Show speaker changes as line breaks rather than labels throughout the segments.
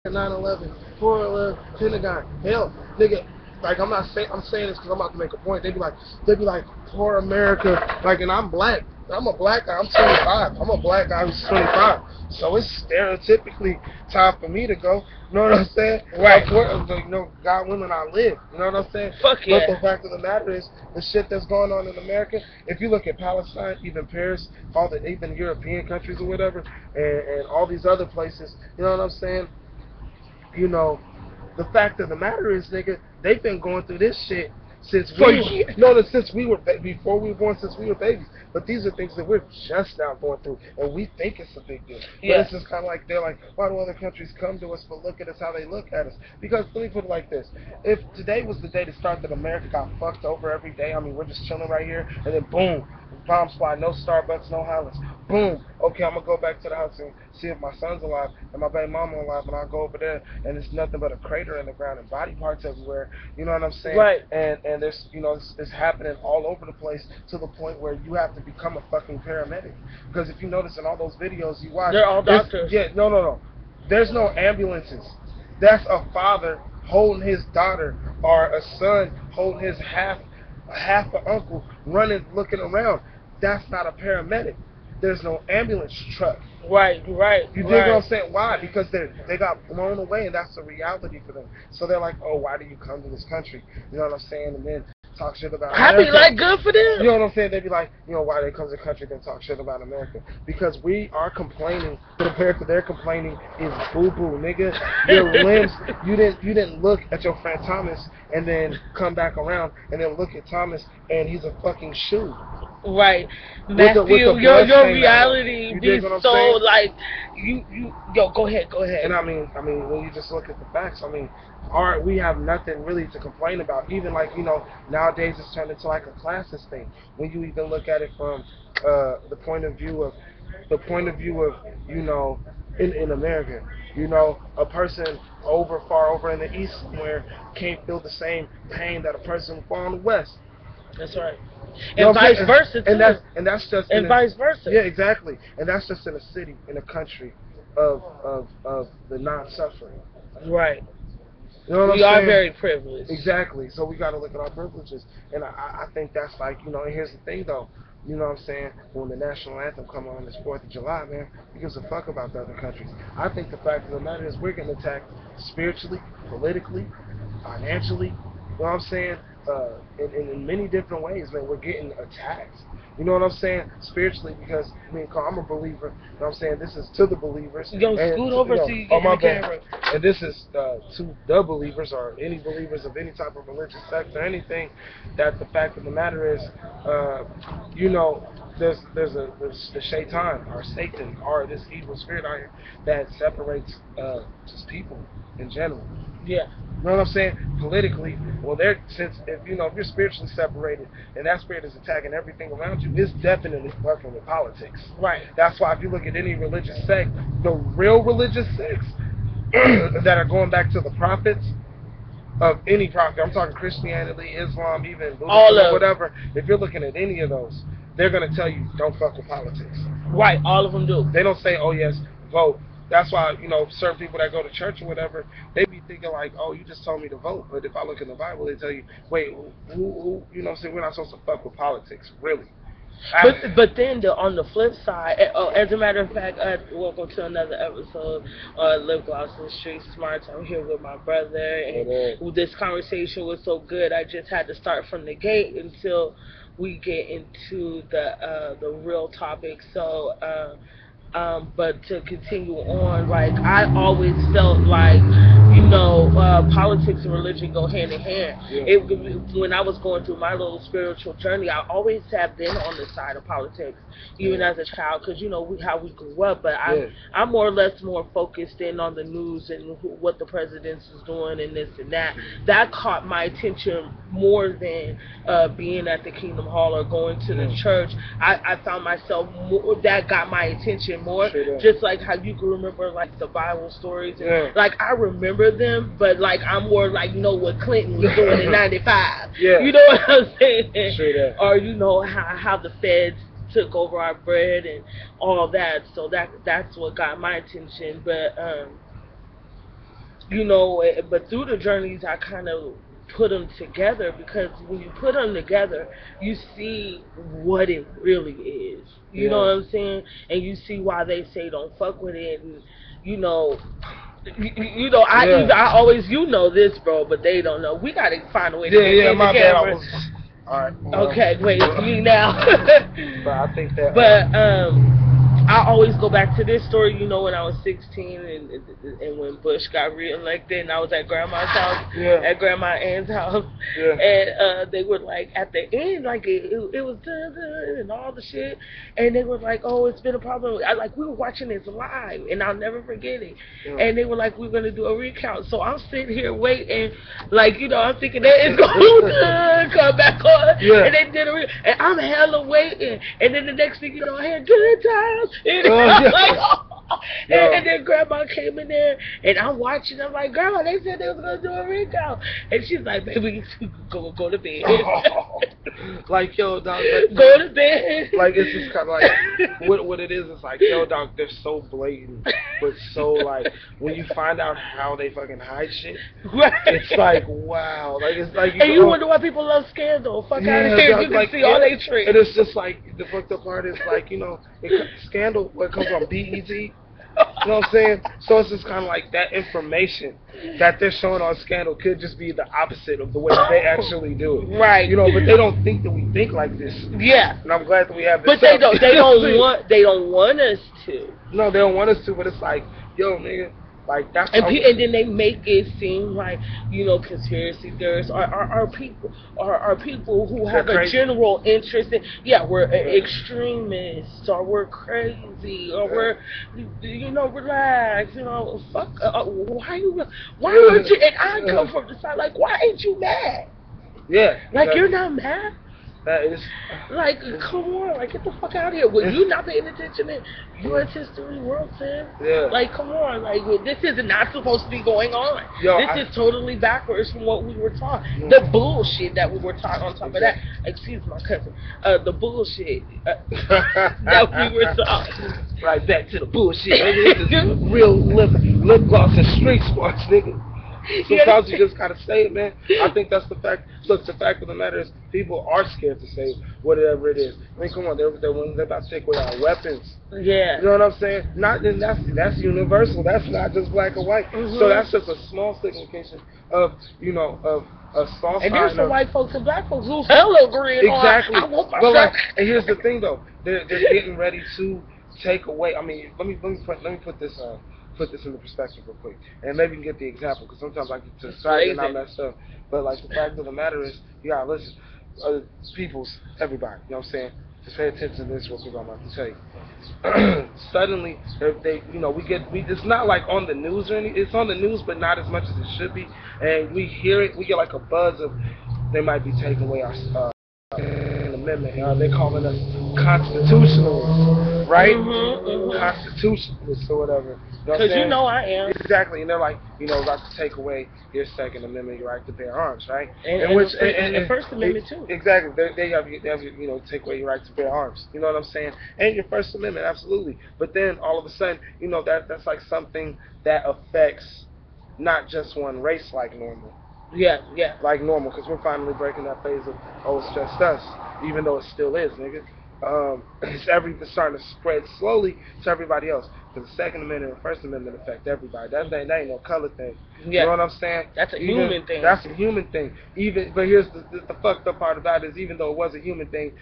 9/11, 4/11, Pentagon. Hell, nigga, like I'm saying this because I'm about to make a point. They be like, poor America. Like, and I'm black. I'm a black guy. I'm 25. I'm a black guy who's 25. So it's stereotypically time for me to go. You know what I'm saying?
Right.
God willing, I live. You know what I'm saying?
Fuck yeah.
But the fact of the matter is, the shit that's going on in America. If you look at Palestine, even Paris, even European countries or whatever, and all these other places. You know what I'm saying? You know, the fact of the matter is, nigga, they've been going through this shit since we were before we were born, since we were babies. But these are things that we're just now going through, and we think it's a big deal.
Yeah.
But it's just kind of like, they're like, why do other countries come to us, but look at us how they look at us? Because let me put it like this: if today was the day to start that America got fucked over every day, I mean, we're just chilling right here, and then boom, bombs fly, no Starbucks, no Highlands, boom. Okay, I'm gonna go back to the house and see if my son's alive and my baby mama alive, and I'll go over there, and it's nothing but a crater in the ground and body parts everywhere. You know what I'm saying?
Right.
And there's, it's happening all over the place, to the point where you have to become a fucking paramedic. Because if you notice in all those videos you watch,
they're all doctors.
Yeah, no. There's no ambulances. That's a father holding his daughter, or a son holding his half an uncle, running, looking around. That's not a paramedic. There's no ambulance truck.
Right.
You dig what I'm saying? Why? Because they got blown away, and that's the reality for them. So they're like, oh, why do you come to this country? You know what I'm saying? And then talk shit about America.
Like, good for them.
You know what I'm saying? They'd be like, why they come to the country, then talk shit about America. Because we are complaining, compared to their complaining is boo-boo, nigga. Your limbs, you didn't look at your friend Thomas and then come back around and then look at Thomas and he's a fucking shoe.
Right, Matthew, your reality be so saying? Like go ahead.
And I mean, when you just look at the facts, I mean, we have nothing really to complain about. Even like, nowadays it's turned into like a classist thing. When you even look at it from the point of view of in America, a person far over in the east somewhere can't feel the same pain that a person far in the west.
That's right. And vice versa, too.
And that's just
vice versa.
Yeah, exactly. And that's just in a city, in a country of the non-suffering.
Right.
You know what I'm
saying? We are
saying?
very privileged.
Exactly. So we got to look at our privileges. And I think that's like, and here's the thing, though. You know what I'm saying? When the national anthem come on this 4th of July, man, who gives a fuck about the other countries? I think the fact of the matter is, we're getting attacked spiritually, politically, financially. You know what I'm saying? In many different ways, man, we're getting attacked. You know what I'm saying? Spiritually, because, I'm a believer. You know what I'm saying? This is to the believers.
Yo, scoot over so you get the camera.
And this is to the believers, or any believers of any type of religious sect or anything, that the fact of the matter is, there's the shaitan, or Satan, or this evil spirit out here that separates just people in general.
Yeah.
You know what I'm saying? Politically, well, if you're spiritually separated and that spirit is attacking everything around you, it's definitely fucking with politics.
Right.
That's why if you look at any religious sect, the real religious sects that are going back to the prophets of any prophet, I'm talking Christianity, Islam, even Buddhism, or whatever. If you're looking at any of those, they're gonna tell you, don't fuck with politics.
Right. All of them do.
They don't say, oh yes, vote. That's why, certain people that go to church or whatever, they be thinking like, oh, you just told me to vote. But if I look in the Bible, they tell you, wait, who we're not supposed to fuck with politics, really.
But then on the flip side, as a matter of fact, welcome to another episode of Lip Gloss and Street Smarts. I'm here with my brother, and this conversation was so good, I just had to start from the gate until we get into the real topic. So, but to continue on, like, I always felt like, politics and religion go hand in hand. Yeah. When I was going through my little spiritual journey, I always have been on the side of politics, even as a child, because how we grew up. But I'm more or less more focused in on the news and what the president is doing and this and that. That caught my attention more than being at the Kingdom Hall or going to the church. I found myself that got my attention more. Just like how you can remember like the Bible stories, and, like, I remember them, but like I'm more like what Clinton was doing in '95.
Yeah.
You know what I'm saying? Or
how
how the feds took over our bread and all that. So that's what got my attention. But you know, but through the journeys, I kind of put them together because when you put them together, you see what it really is. You know what
Yeah.
I'm saying? And you see why they say don't fuck with it, and you know. You know, I always, you know this, bro, but they don't know. We gotta find a way to get in the
My bad. I
camera.
was. All right.
Okay, wait, it's me now.
But I think that.
But I always go back to this story. You know, when I was 16 and when Bush got reelected, and I was at grandma's house, at grandma Ann's house, and they were like at the end, like it was dun, and all the shit, and they were like, oh, it's been a problem. We were watching this live, and I'll never forget it. And they were like, we're gonna do a recount. So I'm sitting here waiting, like, you know, I'm thinking that it's gonna come back on, and they did a and I'm hella waiting, and then the next thing you know, I hear good times. And, and then grandma came in there and I'm watching. I'm like, grandma, they said they was gonna do a recount, and she's like, baby, go to bed.
Like, yo, dog,
go to bed.
Like, it's just kind of like what it is. It's like, yo, dog, they're so blatant, but so like when you find out how they fucking hide shit, it's like, wow, like it's like
you wonder why people love Scandal. Fuck out of here, you can see all they tricks.
And it's just like the fucked up part is like, you know, Scandal, what comes on BET. You know what I'm saying? So it's just kind of like that information that they're showing on Scandal could just be the opposite of the way they actually do it.
Right.
You know, but they don't think that we think like this.
Yeah.
And I'm glad that we have this.
But they don't want us to.
No, they don't want us to. But it's like, yo, nigga. Like that's
and then they make it seem like, you know, conspiracy theorists are people who have a general interest in, we're extremists, or we're crazy, or we're, you know, relax, you know, fuck, why aren't you, and I come from the side, like, why ain't you mad?
Yeah.
Like, you're not mad?
That is
like, come on, like, get the fuck out of here. Well, you not paying attention in U.S. history, world sense.
Yeah.
Like, come on, like, this is not supposed to be going on. This is totally backwards from what we were taught. The bullshit that we were taught. On top of that, excuse my cousin, the bullshit that we were taught.
Right back to the bullshit. Nigga, this is real lip gloss and street sports, nigga. Sometimes you just gotta say it, man. I think that's the fact. Look, the fact of the matter is, people are scared to say whatever it is. I mean, come on, they're about to take away our weapons.
Yeah.
You know what I'm saying? That's universal. That's not just black or white.
Mm-hmm.
So that's just a small signification of, you know, of a soft.
And there's some white folks and black folks who hella agree.
Exactly.
Well,
like, and here's the thing, though. They're getting ready to take away. I mean, let me put this into perspective real quick, and maybe you can get the example, because sometimes I get to decide and I mess up. But like, the fact of the matter is, you gotta listen. Everybody, you know what I'm saying? Just pay attention to this real quick. I'm about to tell you. Suddenly, you know, it's not like on the news or anything. It's on the news, but not as much as it should be. And we hear it. We get like a buzz of they might be taking away our amendment. They're calling us constitutionalists, right? Constitutionalists or whatever.
Because you know I am.
Exactly, and they're like, you know, about to take away your Second Amendment, your right to bear arms, right?
And the First Amendment too.
Exactly, they have you know, take away your right to bear arms. You know what I'm saying? And your First Amendment, absolutely. But then all of a sudden, you know, that's like something that affects not just one race like normal.
Yeah.
Like normal, because we're finally breaking that phase of, oh, it's just us, even though it still is, nigga. It's starting to spread slowly to everybody else. Because the Second Amendment and the First Amendment affect everybody. That ain't no color thing. Yeah. You know what I'm saying?
That's a human thing.
That's a human thing. But here's the fucked up part about it is, even though it was a human thing,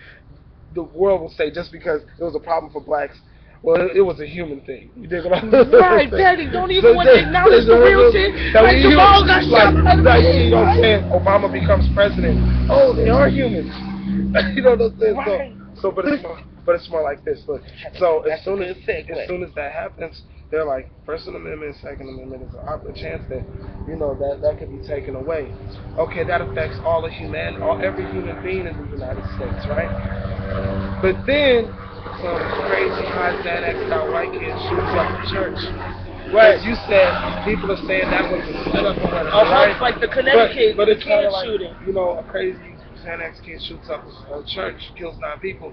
the world will say just because it was a problem for blacks, well, it was a human thing. You dig what I'm saying?
Right, Daddy, don't even want to acknowledge the real shit. Like, Jamal got shot by the police.
You know what I'm saying? Obama becomes president. Oh, they are humans. You know what I'm saying?
Right.
So, but it's more like this. Look, so as soon as that happens, they're like, First Amendment, Second Amendment is a chance that, you know, that could be taken away. Okay, that affects every human being in the United States, right? But then some crazy high Xanaxed out white kid shoots up the church. Right, as you said, people are saying that was a setup or whatever.
Right? Like the Connecticut
but it's
kid
like,
shooting.
You know, a crazy Xanax kid shoots up a church, kills 9 people.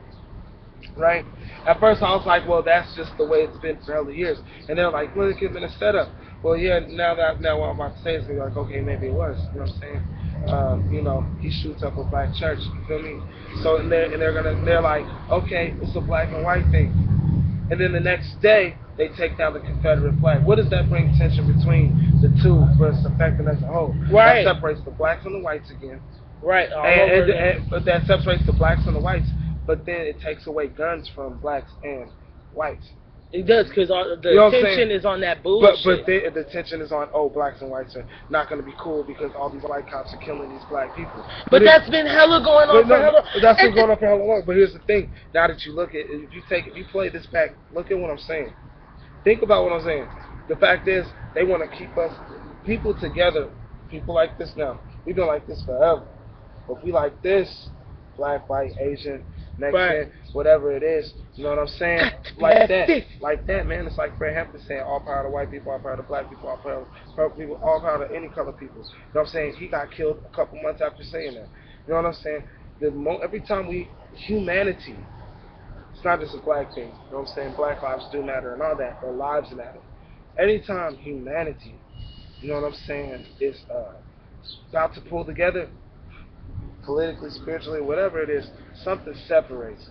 Right? At first I was like, well, that's just the way it's been for hella years. And they're like, well, it could have been a setup. Well, yeah. Now what I'm about to say is gonna be like, okay, maybe it was. You know what I'm saying? He shoots up a black church. You feel me? So they're like, okay, it's a black and white thing. And then the next day they take down the Confederate flag. What does that bring tension between the two versus affecting as a whole?
Right.
That separates the blacks and the whites again.
Right.
But that separates the blacks and the whites. But then it takes away guns from blacks and whites.
It does, because the tension is on that bullshit.
But the tension is on, blacks and whites are not going to be cool because all these white cops are killing these black people.
But that's been hella going on for hella.
That's been going on for hella long. But here's the thing: now that you look at, if you play this back, look at what I'm saying. Think about what I'm saying. The fact is, they want to keep us people together. People like this now. We've been like this forever. But we like this, black, white, Asian, Mexican, whatever it is. You know what I'm saying? Like that, man. It's like Fred Hampton saying, all power to white people, all power to black people, all power to purple people, all power to any color people. You know what I'm saying? He got killed a couple months after saying that. You know what I'm saying? Every time humanity, it's not just a black thing. You know what I'm saying? Black lives do matter and all that. Their lives matter. Anytime humanity, you know what I'm saying, is about to pull together, politically, spiritually, whatever it is, something separates.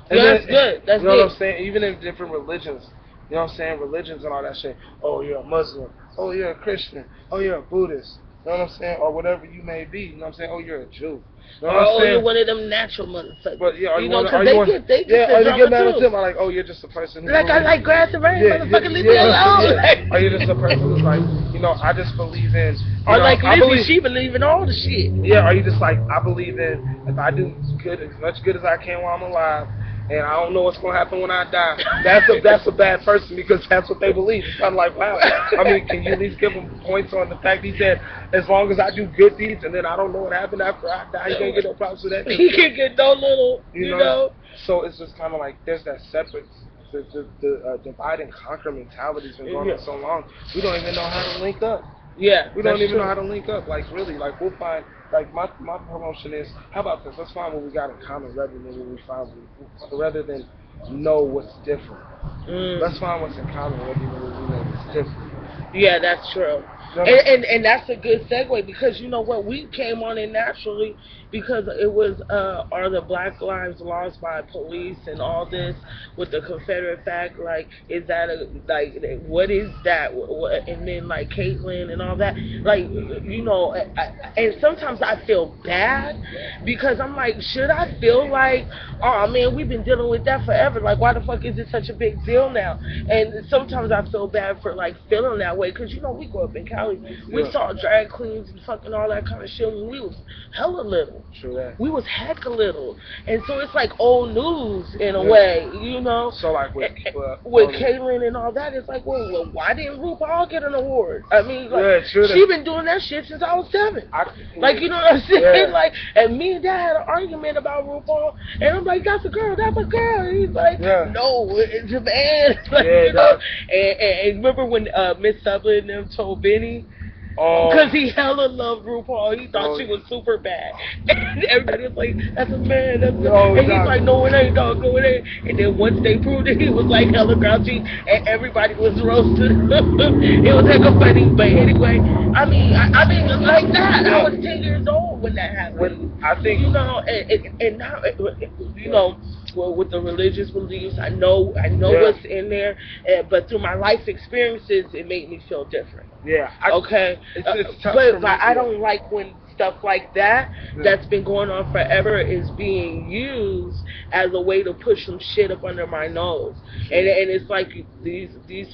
That's good. That's
you know what I'm saying? Even in different religions, you know what I'm saying? Religions and all that shit. Oh, you're a Muslim. Oh, you're a Christian. Oh, you're a Buddhist. You know what I'm saying? Or whatever you may be. You know what I'm saying? Oh, you're a Jew. You know what I'm saying?
You're one of them natural motherfuckers.
But yeah,
they get
mad at them? Like, oh, you're just a person who
I like grass and rain, motherfucker, leave me alone.
Are you just a person who's like, I just believe in.
Or like Lizzie, she believe in all the shit.
Yeah, are you just like, I believe in, if I do as much good as I can while I'm alive, and I don't know what's gonna happen when I die. That's a bad person because that's what they believe. I'm like, wow. I mean, can you at least give him points on the fact he said, as long as I do good deeds and then I don't know what happened after I die, he can't get no problems with that.
He can't get no little, you know.
So it's just kind of like there's that separate. The divide and conquer mentality's been going on so long. We don't even know how to link up.
Yeah,
we don't even know how to link up. Like really, like we'll find. Like my promotion is, how about this? Let's find what we got in common rather than rather than know what's different. Let's find what's in common rather than we know what's different.
Yeah, that's true. And that's a good segue because you know what, we came on it naturally because it was are the Black Lives lost by police and all this with the Confederate flag, like is that what is that? And then like Caitlyn and all that, like and sometimes I feel bad because I'm like, should I feel like, oh man, we've been dealing with that forever, like why the fuck is it such a big deal now? And sometimes I feel bad for like feeling that way because we grew up in Cali, we saw drag queens and fucking all that kind of shit when we was hella little.
True that.
We was hecka little, and so it's like old news in a way,
So like with
Caitlyn and all that, it's like, well, why didn't RuPaul get an award? I mean, like, she been doing that shit since I was 7. Like, you know what I'm saying? Yeah. Like, and me and Dad had an argument about RuPaul, and I'm like, that's a girl. And he's like, no, it's a man. Like, and remember when Miss Sutherland and them told Benny? Because he hella loved RuPaul. He thought she was super bad. And everybody was like, that's a man. And he's like, no, it ain't, dog. No, it ain't. And then once they proved it, he was like hella grouchy. And everybody was roasted. It was hella funny. But anyway, I mean, like that. I was 10 years old when that happened.
I think,
and now, well, with the religious beliefs, I know what's in there. But through my life experiences, it made me feel different.
Yeah.
It's tough but I don't like when stuff like that that's been going on forever is being used as a way to push some shit up under my nose. And it's like these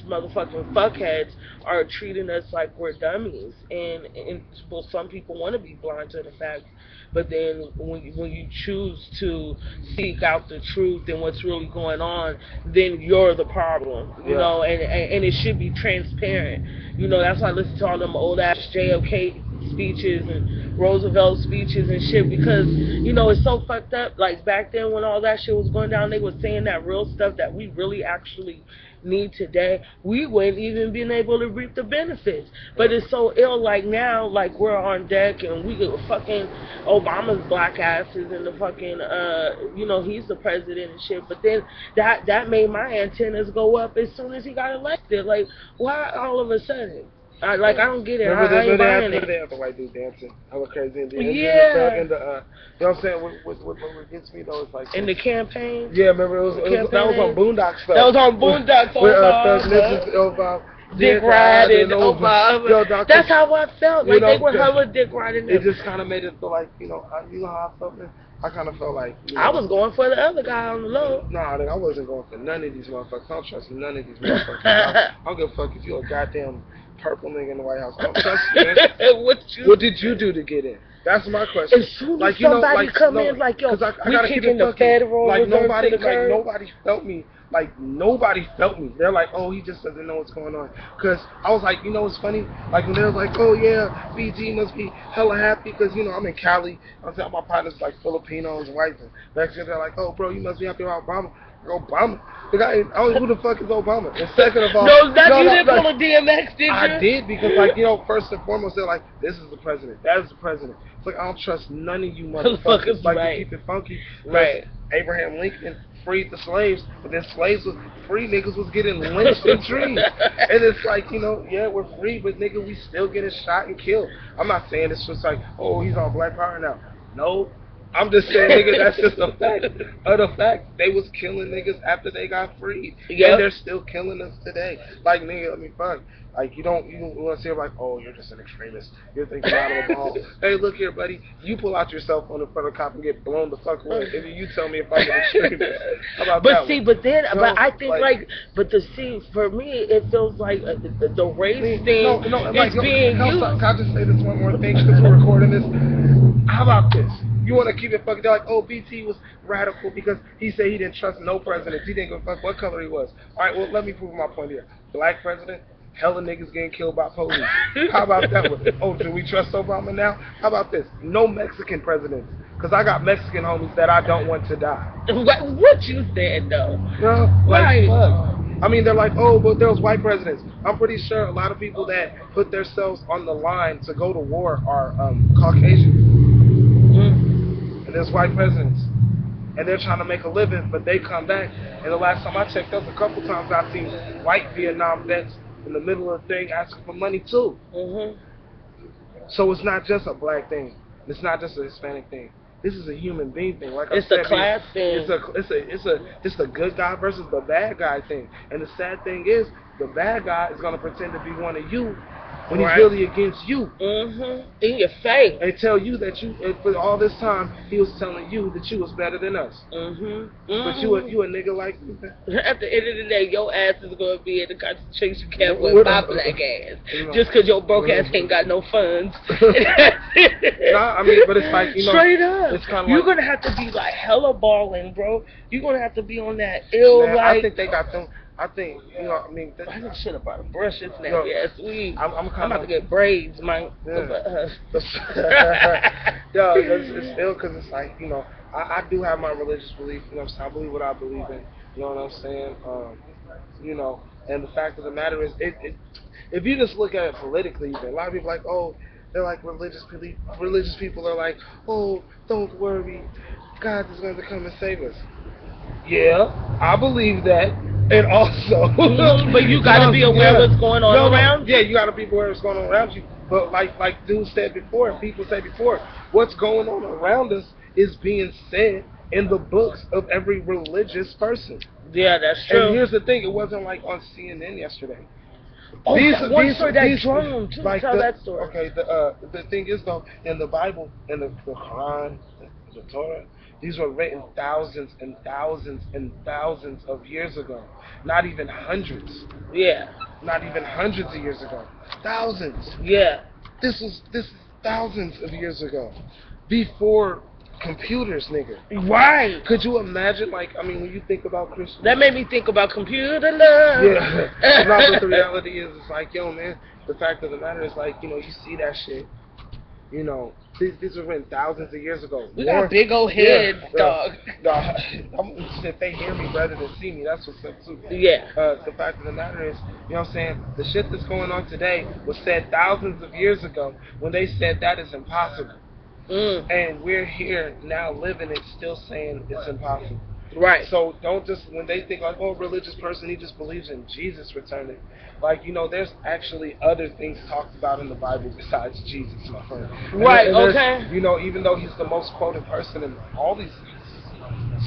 motherfucking fuckheads are treating us like we're dummies. And well, some people want to be blind to the fact. But then when you choose to seek out the truth and what's really going on, then you're the problem, you know, and it should be transparent. That's why I listen to all them old ass JFK speeches and Roosevelt speeches and shit because, it's so fucked up. Like back then when all that shit was going down, they were saying that real stuff that we really actually need today, we wouldn't even been able to reap the benefits. But it's so ill. Like now, like we're on deck and we get fucking Obama's black asses and the fucking he's the president and shit. But then that made my antennas go up as soon as he got elected. Like why all of a sudden? I don't get it. I ain't buying it.
They have the white dude dancing. I was crazy. And
yeah.
You know what I'm saying? What gets me though is like
in the campaign.
Yeah, remember that was on Boondock stuff.
That was on Boondock. Dick riding, that's how I felt. Like they were hella dick riding.
It just kind of made it feel like you know how I felt. I kind of felt like
I was going for the other guy on the low.
Nah, I wasn't going for none of these motherfuckers. I don't trust none of these motherfuckers. I don't give a fuck if you're a goddamn purple nigga in the White House. I don't trust you, man. What did you do to get in? That's my question.
As soon as somebody come in like, yo, we kicking the federal reserve to the curb.
Nobody felt me. Like, nobody felt me. They're like, oh, he just doesn't know what's going on. Because I was like, you know what's funny? Like, when they was like, oh, yeah, BG must be hella happy because, you know, I'm in Cali. I'm saying my partner's like Filipinos and whites. And next year they're like, oh, bro, you must be happy about Obama. Obama. The guy, who the fuck is Obama? And second of all,
you didn't pull a DMX, did you?
I did because, like, you know, first and foremost, they're like, this is the president, that is the president. It's like I don't trust none of you motherfuckers. Like to keep it funky,
right?
Abraham Lincoln freed the slaves, but then free niggas was getting lynched and treed. And it's like, you know, yeah, we're free, but nigga, we still getting shot and killed. I'm not saying it's just like, oh, he's on black power now. No. I'm just saying, nigga, that's just a fact. The fact they was killing niggas after they got freed, and they're still killing us today. Like, nigga, I mean, fuck. Like, you don't want to say like, oh, you're just an extremist. You're thinking out of the ball. Hey, look here, buddy. You pull out yourself on the front of the cop and get blown the fuck away. If you tell me if I'm an extremist. How about that?
But I think for me, it feels like the race thing is being used.
Can I just say this one more thing because we're recording this? How about this? You want to keep it fucking, they're like, oh, BT was radical because he said he didn't trust no presidents. He didn't give a fuck what color he was. All right, well, let me prove my point here. Black president, hella niggas getting killed by police. How about that one? Oh, do we trust Obama now? How about this? No Mexican presidents. Because I got Mexican homies that I don't want to die.
What you said, though?
Fuck. I mean, they're like, oh, but there was white presidents. I'm pretty sure a lot of people that put themselves on the line to go to war are Caucasian. And there's white presidents. And they're trying to make a living, but they come back. And the last time I checked, there was a couple times I've seen white Vietnam vets in the middle of the thing asking for money too. So it's not just a black thing. It's not just a Hispanic thing. This is a human being thing. Like
it's a class thing.
It's the good guy versus the bad guy thing. And the sad thing is, the bad guy is gonna pretend to be one of you when he's really against you.
In your face.
And tell you that for all this time, he was telling you that you was better than us. But you a nigga like me.
At the end of the day, your ass is going to be in the concentration camp with my black ass. Just because your broke ass ain't got no funds.
Nah, I mean, but it's like, you know.
Straight up.
It's kind of
You're going to have to be like hella balling, bro. You're going to have to be on that ill,
man,
like.
I think they got them. I think, you know, I mean...
I think shit about a brush this nappy ass weed. I'm about to get braids, man.
Yeah. It's still because it's like, you know, I do have my religious belief, you know what I'm saying? I believe what I believe in, you know what I'm saying? You know, and the fact of the matter is, if you just look at it politically, a lot of people are like, oh, they're like religious people are like, oh, don't worry, God is going to come and save us. Yeah, I believe that. And also,
but you gotta be aware of what's going on around you.
Yeah, you gotta be aware of what's going on around you. But like dude said before, and people said before, what's going on around us is being said in the books of every religious person.
Yeah, that's true.
And here's the thing: it wasn't like on CNN yesterday.
Oh, that drone too.
Like
tell that story.
Okay, the thing is though, in the Bible, in the Quran, the Torah, these were written thousands and thousands and thousands of years ago. Not even hundreds.
Yeah.
Not even hundreds of years ago. Thousands.
Yeah.
This is thousands of years ago. Before computers, nigga.
Right.
Could you imagine, like, I mean, when you think about Christian...
That made me think about computer love.
Yeah. No, but the reality is, it's like, yo, man, the fact of the matter is, like, you know, you see that shit. You know, these were written thousands of years ago.
We got big old heads, dog.
If they hear me rather than see me, that's what's up too.
Yeah.
The fact of the matter is, you know what I'm saying, the shit that's going on today was said thousands of years ago when they said that is impossible. And we're here now living it, still saying it's impossible.
Right.
So don't just, when they think like, oh, religious person, he just believes in Jesus returning. Like, you know, there's actually other things talked about in the Bible besides Jesus, my friend.
Right, okay.
You know, even though he's the most quoted person in all these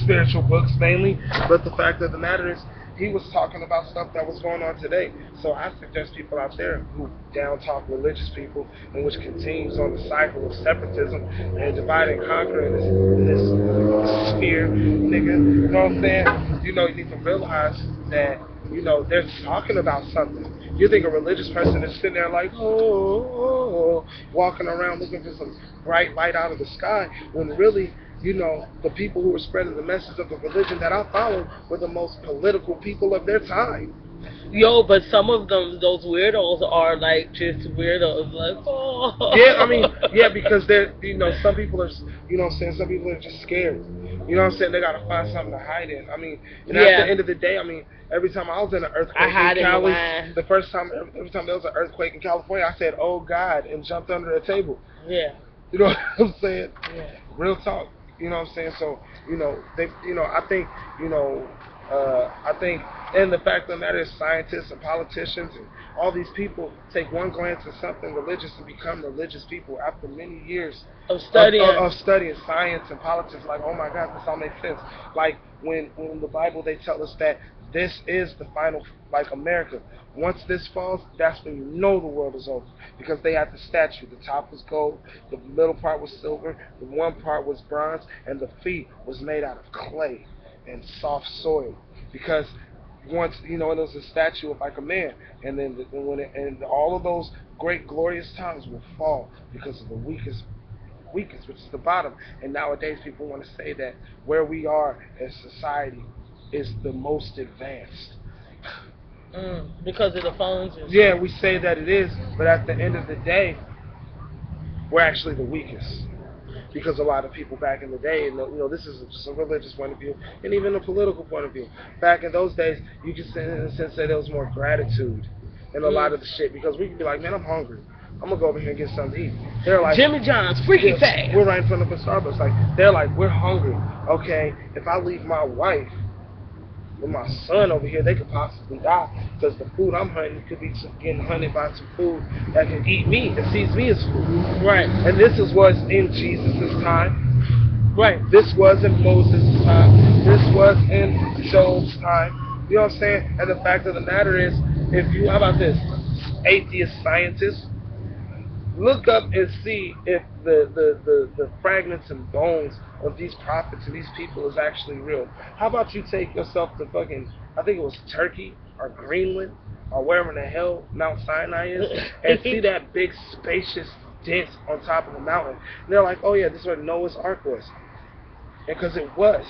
spiritual books mainly, but the fact of the matter is, he was talking about stuff that was going on today. So I suggest people out there who down talk religious people, and which continues on the cycle of separatism and divide and conquer in this sphere, nigga. You know what I'm saying? You know, you need to realize that, you know, they're talking about something. You think a religious person is sitting there like, oh, walking around looking for some bright light out of the sky, when really, you know, the people who were spreading the message of the religion that I followed were the most political people of their time.
Yo, but some of them, those weirdos are like just weirdos, like, oh.
Yeah, I mean, yeah, because they're, you know, some people are, you know what I'm saying, some people are just scared. You know what I'm saying? They gotta find something to hide in. I mean, and at the end of the day, I mean, every time I was in an earthquake in Cali, the first time, every time there was an earthquake in California, I said, oh God, and jumped under a table.
Yeah.
You know what I'm saying?
Yeah.
Real talk. You know what I'm saying? So, you know, they, you know, I think, you know, and the fact of the matter is, scientists and politicians and all these people take one glance at something religious and become religious people after many years
of studying
science and politics. Like, oh my God, this all makes sense. Like when in the Bible they tell us that this is the final, like America. Once this falls, that's when you know the world is over, because they had the statue. The top was gold, the middle part was silver, the one part was bronze, and the feet was made out of clay and soft soil, because once, you know, it was a statue of like a man, and then and all of those great glorious times will fall because of the weakest, which is the bottom. And nowadays people want to say that where we are as society is the most advanced.
Because of the phones and
yeah, we say that it is, but at the end of the day, we're actually the weakest. Because a lot of people back in the day, and you know, this is just a religious point of view, and even a political point of view. Back in those days, you could say, in a sense, that there was more gratitude in a lot of the shit, because we could be like, man, I'm hungry. I'm gonna go over here and get something to eat. They're like,
Jimmy John's, freaky fast.
We're right in front of a Starbucks. Like, they're like, we're hungry. Okay, if I leave my wife with my son over here, they could possibly die, because the food I'm hunting could be getting hunted by some food that can eat me and sees me as food.
Right.
And this was in Jesus' time.
Right.
This was in Moses' time. This was in Job's time. You know what I'm saying? And the fact of the matter is, if you, how about this? Atheist scientists, look up and see if the fragments and bones of these prophets and these people is actually real. How about you take yourself to fucking, I think it was Turkey or Greenland or wherever in the hell Mount Sinai is, and see that big spacious dent on top of the mountain. And they're like, oh yeah, this is where Noah's Ark was. And because it was.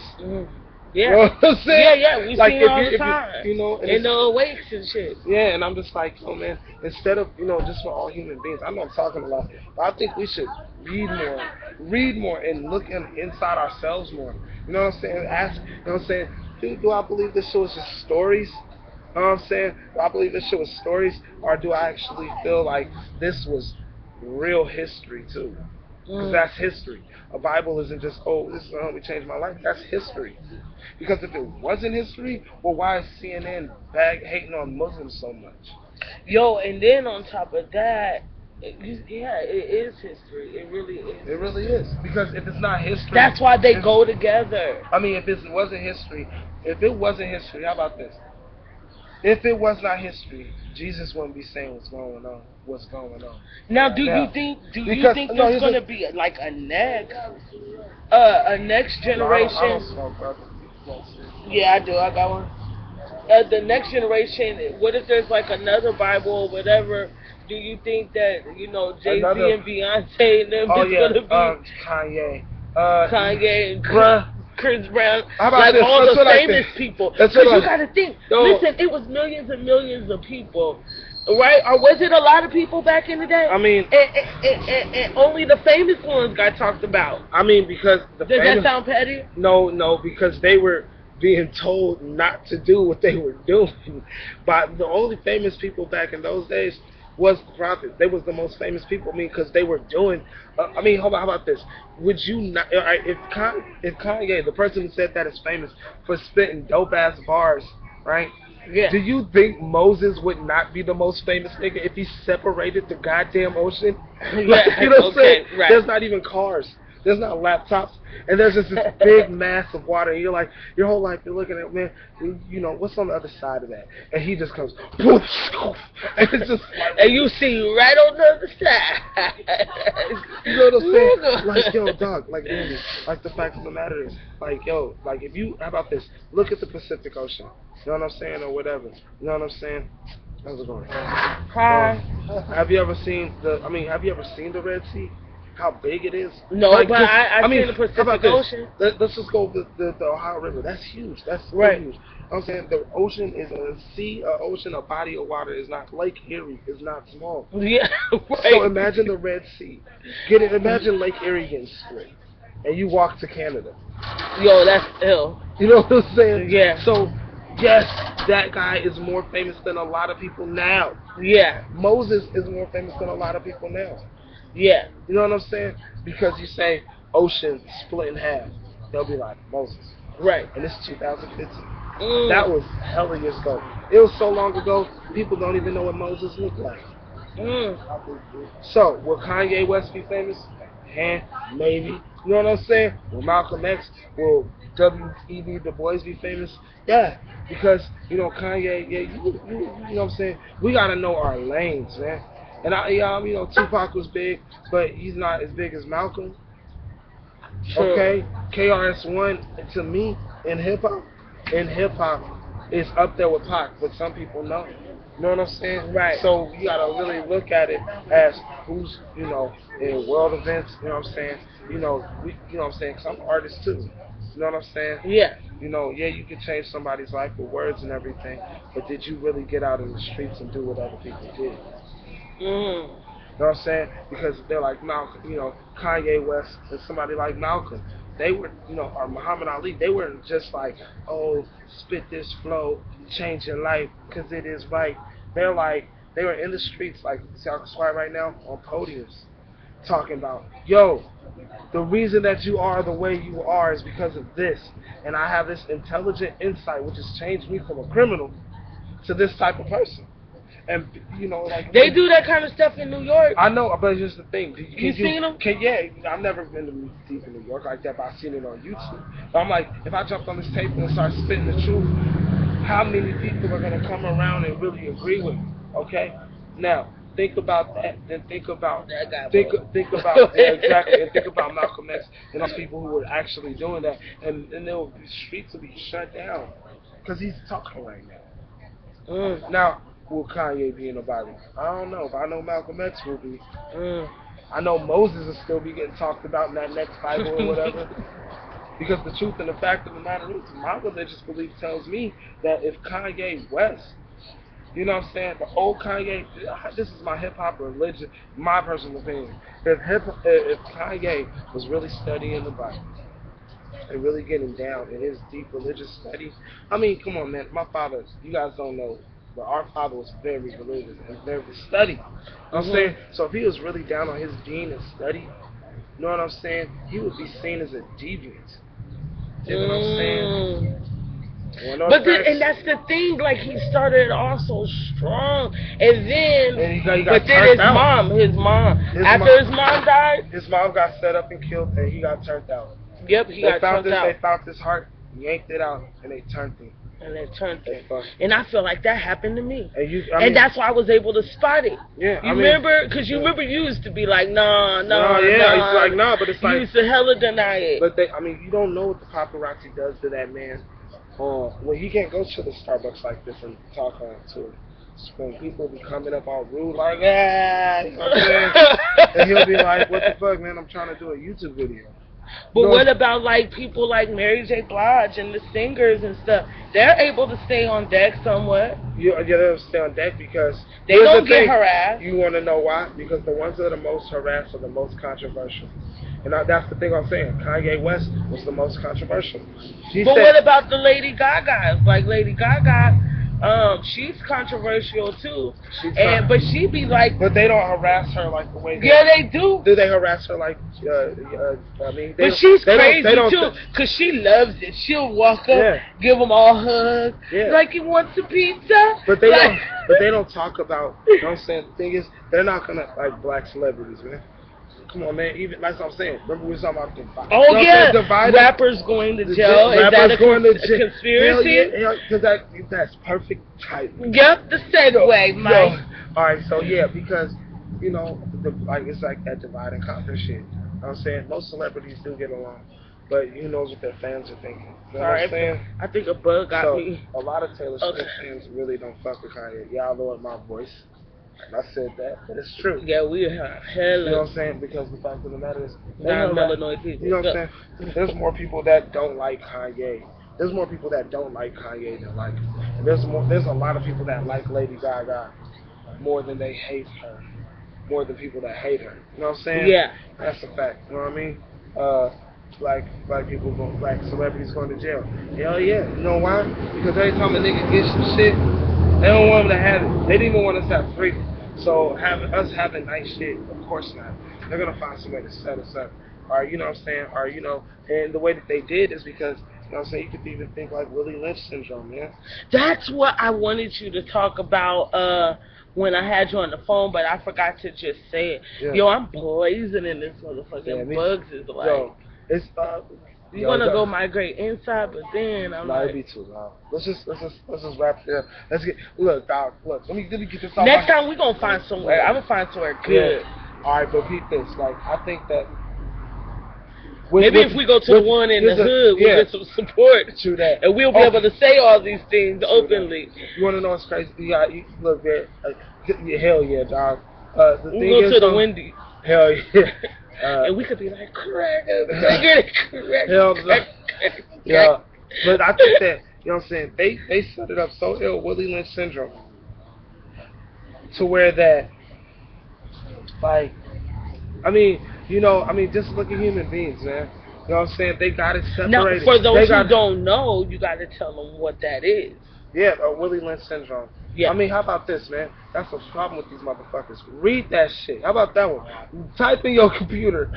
Yeah.
You know what I'm saying?
Yeah, we like, see it all the time.
You know,
in the wakes and shit.
Yeah, and I'm just like, oh man, instead of, you know, just for all human beings, I know I'm talking a lot, but I think we should read more and look inside ourselves more. You know what I'm saying? Ask, you know what I'm saying? Do I believe this shit was just stories? You know what I'm saying? Do I believe this shit was stories? Or do I actually feel like this was real history too? Because that's history. A Bible isn't just, oh, this is how we changed my life. That's history. Because if it wasn't history, well, why is CNN hating on Muslims so much?
Yo, and then on top of that, yeah, it is history. It really is.
It really is. Because if it's not history,
that's why they go together.
I mean, if it wasn't history, how about this? If it was not history, Jesus wouldn't be saying what's going on.
Now, do you think there's going to be like a next generation?
I don't smoke, brother.
Yeah, I do. I got one. The next generation, what if there's like another Bible or whatever? Do you think that, you know, Jay-Z and Beyonce and them is going to be Kanye and Chris Brown, like all the famous people? Because you got to think, listen, it was millions and millions of people Right? Or was it a lot of people back in the day?
I mean,
and only the famous ones got talked about.
I mean, because the
Does
famous,
that sound petty?
no, because they were being told not to do what they were doing. But the only famous people back in those days was the prophets. They was the most famous people. I mean, because they were doing. I mean, how about this? Would you not? If Kanye, the person who said that, is famous for spitting dope ass bars, right?
Yeah.
Do you think Moses would not be the most famous nigga if he separated the goddamn ocean? Like, you know what I'm saying?
Right.
There's not even cars. There's not laptops. And there's just this big mass of water. And you're like, your whole life, you're looking at, man, you know, what's on the other side of that? And he just comes, poof, and it's just like,
and you see right on the other side.
you know what I'm saying? Like, yo, dog, like, Andy, like, the fact of the matter is, like, yo, like, if you, how about this? Look at the Pacific Ocean. You know what I'm saying? Or whatever. You know what I'm saying? How's it going?
Hi.
Have you ever seen have you ever seen the Red Sea? How big it is?
No,
like,
but I
mean,
seen the Pacific
how about this?
Ocean.
Let's just go with the Ohio River. That's huge. That's
right.
Huge. I'm saying the ocean is a sea, a ocean, a body of water is not Lake Erie is not small.
Yeah, right.
So imagine the Red Sea. Imagine Lake Erie getting split, and you walk to Canada.
Yo, that's ill.
You know what I'm saying?
Yeah.
So yes, that guy is more famous than a lot of people now.
Yeah.
Moses is more famous than a lot of people now.
Yeah.
You know what I'm saying? Because you say ocean split in half, they'll be like, Moses.
Right.
And this is 2015. That was hella years ago. It was so long ago, people don't even know what Moses looked like. So, will Kanye West be famous? Maybe. You know what I'm saying? Will Malcolm X, will W.E.B. Du Bois be famous? Yeah. Because, you know, Kanye, yeah, you know what I'm saying? We got to know our lanes, man. And you know, Tupac was big, but he's not as big as Malcolm.
True.
Okay, KRS-One to me in hip hop is up there with Pac, but some people know. You know what I'm saying?
Right.
So you gotta really look at it as who's, you know, in world events. You know what I'm saying? You know, you know what I'm saying? 'Cause I'm an artist too. You know what I'm saying?
Yeah.
You know, yeah, you can change somebody's life with words and everything, but did you really get out in the streets and do what other people did? You know what I'm saying? Because they're like Malcolm, you know, Kanye West and somebody like Malcolm. They were, you know, or Muhammad Ali, they weren't just like, oh, spit this flow, change your life, because it is right. They're like, they were in the streets, like South Square right now, on podiums, talking about, yo, the reason that you are the way you are is because of this. And I have this intelligent insight, which has changed me from a criminal to this type of person. And, you know, like...
They do that kind of stuff in New York.
I know, but here's the thing.
You seen them?
Yeah, I've never been to deep in New York like that, but I've seen it on YouTube. But I'm like, if I jumped on this tape and start spitting the truth, how many people are going to come around and really agree with me? Okay? Now, think about that. Then think about... Think about... Yeah, exactly. And think about Malcolm X and those people who were actually doing that. And the streets will be shut down. Because he's talking right now. Now... Will Kanye be in the Bible? I don't know, but I know Malcolm X will be. I know Moses will still be getting talked about in that next Bible or whatever. Because the truth and the fact of the matter is, my religious belief tells me that if Kanye West, you know what I'm saying, the old Kanye, this is my hip-hop religion, my personal opinion. If Kanye was really studying the Bible, and really getting down in his deep religious study, I mean, come on, man, my father, you guys don't know, but our father was very religious and very study. You know what I'm saying? So if he was really down on his deen and study, you know what I'm saying? He would be seen as a deviant. You know what I'm saying?
But and that's the thing, like he started off so strong, and then but then his mom, his mom died,
his mom got set up and killed, and he got turned out.
Yep, he got turned out.
They found this heart, yanked it out, and they turned him.
And I feel like that happened to me.
And
that's why I was able to spot it.
Yeah,
remember? Because you remember you used to be like, nah.
It's like, nah, but it's like...
You used to hella deny it.
But you don't know what the paparazzi does to that man. Well, he can't go to the Starbucks like this and talk on to it. When people be coming up all rude, like, you know what I'm saying? And he'll be like, what the fuck, man, I'm trying to do a YouTube video.
But what about like people like Mary J. Blige and the singers and stuff? They're able to stay on deck somewhat.
Yeah, they'll stay on deck because
they don't get harassed.
You want to know why? Because the ones that are the most harassed are the most controversial. And that's the thing I'm saying. Kanye West was the most controversial.
But what about the Lady Gagas? Like Lady Gaga, she's controversial too. But she be like.
But they don't harass her like the way.
They do.
Do they harass her like? I mean.
But she's crazy too, cause she loves it. She'll walk up, give them all hugs, like you want some pizza.
But they don't. But they don't talk about. You know what I'm saying? The thing is, they're not gonna like black celebrities, man. Come on, man. Even like I'm saying, remember we were talking about divide.
Oh yeah, rappers going to jail. Is that a conspiracy?
Because that's perfect type.
Yep, the segue, Mike.
All right, so yeah, because it's like that divide and conquer shit. You know what I'm saying? Most celebrities do get along, but who knows what their fans are thinking? You know what I'm saying?
I think a bug got me.
A lot of Taylor Swift fans really don't fuck with Kanye. Y'all know my voice. I said that, but it's true.
Yeah, we are hella.
You know what I'm saying? Because the fact of the matter is,
non-melanoid people.
You know what I'm saying? There's more people that don't like Kanye. There's more people that don't like Kanye than like him. And there's a lot of people that like Lady Gaga more than they hate her. More than people that hate her. You know what I'm saying?
Yeah.
That's a fact. You know what I mean? Black celebrities going to jail. Hell yeah. You know why? Because every time a nigga gets some shit, they don't want them to have it. They didn't even want us to have freedom. So us having nice shit, of course not. They're gonna find some way to set us up. Or you know what I'm saying? Or and the way that they did is because you know what I'm saying, you could even think like Willie Lynch syndrome, man.
That's what I wanted you to talk about when I had you on the phone, but I forgot to just say it. Yeah. Yo, I'm blazing in this motherfucker. Yeah, bugs is like
it's
you wanna go migrate inside, but then I'm like,
it'd be too loud. Let's just wrap there. Look, dog. Look, let me get this off.
Next time we gonna find somewhere. I'm gonna find somewhere good.
Yeah. All right, but peep this. Like, I think that
maybe if we go to the one in the hood, we'll get some support.
True that.
And we'll be able to say all these things openly.
You wanna know what's crazy? Look, man. Hell yeah, dog.
We go to the Wendy's.
Hell yeah.
And we could be like, correct.
Hell no. Yeah. But I think that, you know what I'm saying, they set it up so ill, Willie Lynch syndrome, to where that, like, just look at human beings, man. You know what I'm saying? They got it separated.
Now, for those who don't know, you got to tell them what that is.
Yeah, Willie Lynch syndrome. Yeah. I mean, how about this, man? That's the problem with these motherfuckers. Read that shit. How about that one? Type in your computer.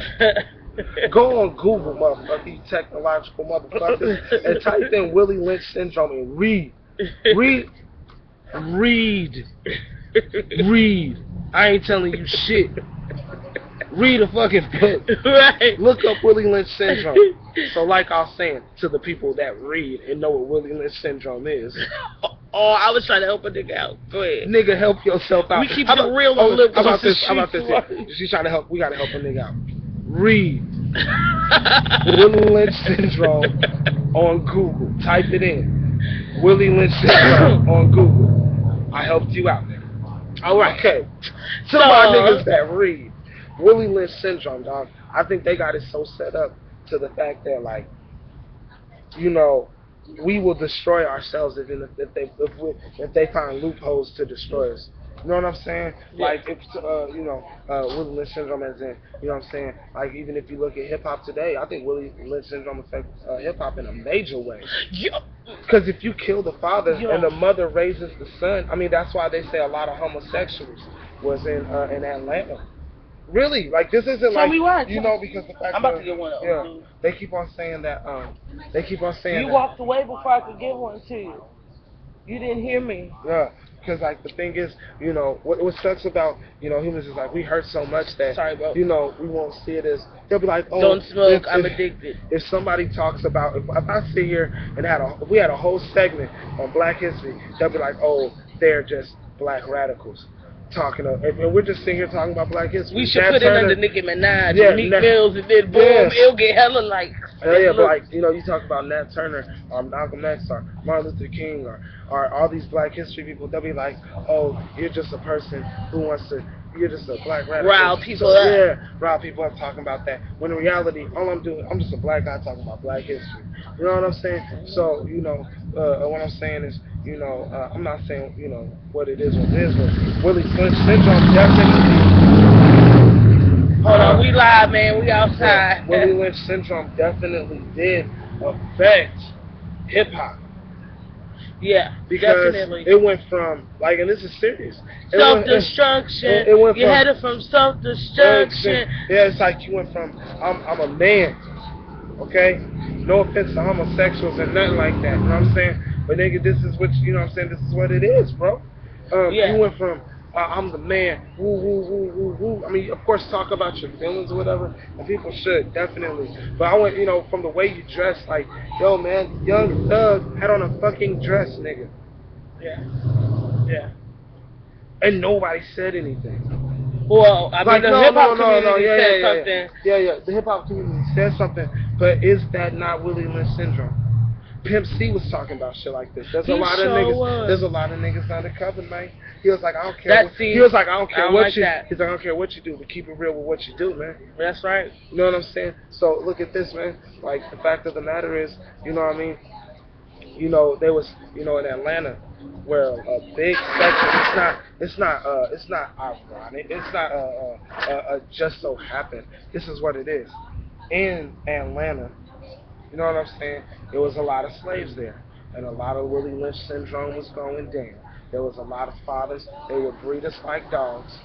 Go on Google, motherfucker, you technological motherfuckers, and type in Willie Lynch syndrome and read. I ain't telling you shit. Read a fucking book.
Right.
Look up Willie Lynch syndrome. So like I was saying, to the people that read and know what Willie Lynch syndrome is.
Oh, I was trying to help a nigga out. Go ahead.
Nigga, help yourself out.
We keep it real on the
How about this? She's trying to help. We got to help a nigga out. Read Willie Lynch syndrome on Google. Type it in. Willie Lynch syndrome on Google. I helped you out, nigga. All right. Okay. To my niggas that read Willie Lynch syndrome, dog. I think they got it so set up to the fact that, like, we will destroy ourselves if they find loopholes to destroy us. You know what I'm saying? Yeah. Like, if Willie Lynch syndrome as in, you know what I'm saying? Like, even if you look at hip-hop today, I think Willie Lynch syndrome affects hip-hop in a major way. Because if you kill the father and the mother raises the son, I mean, that's why they say a lot of homosexuals was in Atlanta. Really, like, this isn't
because
the fact
I'm about to get one.
They keep on saying that.
You walked away before I could give one to you. You didn't hear me.
Yeah, because like the thing is, what sucks about humans is like we hurt so much that we won't see it as they'll be like, oh,
don't smoke, I'm addicted.
If somebody talks about if I sit here and we had a whole segment on Black history, they'll be like, oh, they're just black radicals. And we're just sitting here talking about Black history.
We should put it under Nicki Minaj, Meek Mills, and then boom, it'll get hella likes.
Yeah, but like, you talk about Nat Turner, or Malcolm X, or Martin Luther King, or all these Black history people, they'll be like, oh, you're just a person who wants to you're just a black radical.
Rile people
so,
up.
Yeah, rile people up talking about that. When in reality, all I'm doing, I'm just a black guy talking about black history. You know what I'm saying? So, what I'm saying is, I'm not saying, what it is, but Willie Lynch syndrome definitely.
Hold on, we live, man. We outside.
Willie Lynch syndrome definitely did affect hip hop.
Yeah,
Because
definitely.
it went from, and this is serious.
Self-destruction.
It went
You
from
headed from self-destruction.
Yeah, it's like you went from I'm a man, okay? No offense to homosexuals and nothing like that. You know what I'm saying? But nigga, this is what you know what I'm saying. This is what it is, bro. You went from I'm the man. Woo woo woo woo woo. I mean, of course, talk about your feelings or whatever, and people should definitely. But I went, from the way you dress, like, yo, man, Young Thug had on a fucking dress, nigga.
Yeah. Yeah.
And nobody said anything.
Well, I mean, the hip hop community said something.
Yeah. The hip hop community said something, but is that not Willie Lynch syndrome? Pimp C was talking about shit like this. There's a lot of niggas undercover, man. He was like, I don't care. He was like, I don't care what you. He's like, I don't care what you do, but keep it real with what you do, man.
That's right.
You know what I'm saying? So look at this, man. Like, the fact of the matter is, you know what I mean? There was, in Atlanta, where a big section. It's not ironic. It's not just so happened. This is what it is. In Atlanta, you know what I'm saying? There was a lot of slaves there, and a lot of Willie Lynch syndrome was going down. There was a lot of fathers. They would breed us like dogs.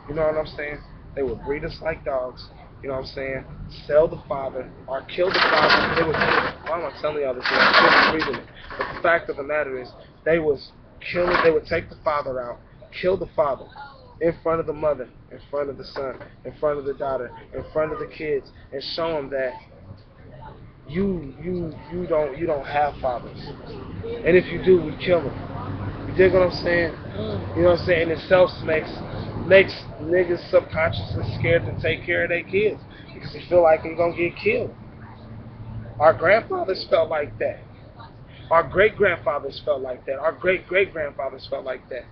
You know what I'm saying? They would breed us like dogs. You know what I'm saying? Sell the father or kill the father. They would. Why am I telling y'all this? I'm reading it. But the fact of the matter is, they was killing. They would take the father out, kill the father, in front of the mother, in front of the son, in front of the daughter, in front of the kids, and show them that you don't have fathers, and if you do, we kill them. You dig what I'm saying? You know what I'm saying? In itself makes niggas subconsciously scared to take care of their kids because they feel like they're gonna get killed. Our grandfathers felt like that. Our great grandfathers felt like that. Our great great grandfathers felt like that.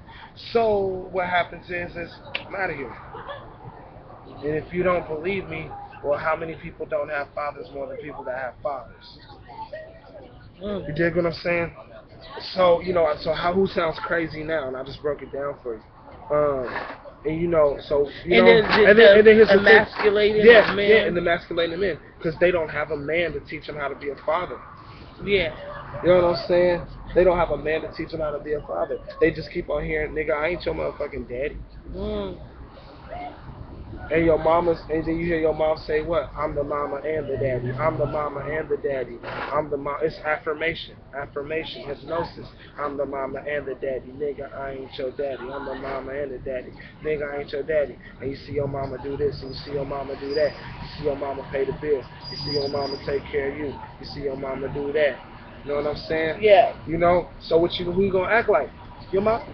So what happens is I'm out of here. And if you don't believe me, well, how many people don't have fathers more than people that have fathers? You dig what I'm saying? So, who sounds crazy now? And I just broke it down for you. And then here's
emasculating men.
Yeah, and emasculating men. Because they don't have a man to teach them how to be a father.
Yeah.
You know what I'm saying? They don't have a man to teach them how to be a father. They just keep on hearing, nigga, I ain't your motherfucking daddy. And then you hear your mom say what? I'm the mama and the daddy. I'm the mama and the daddy. I'm the mom. It's affirmation, hypnosis. I'm the mama and the daddy. Nigga, I ain't your daddy. I'm the mama and the daddy. Nigga, I ain't your daddy. And you see your mama do this, and you see your mama do that. You see your mama pay the bills. You see your mama take care of you. You see your mama do that. You know what I'm saying?
Yeah.
So who you gonna act like? Your mama.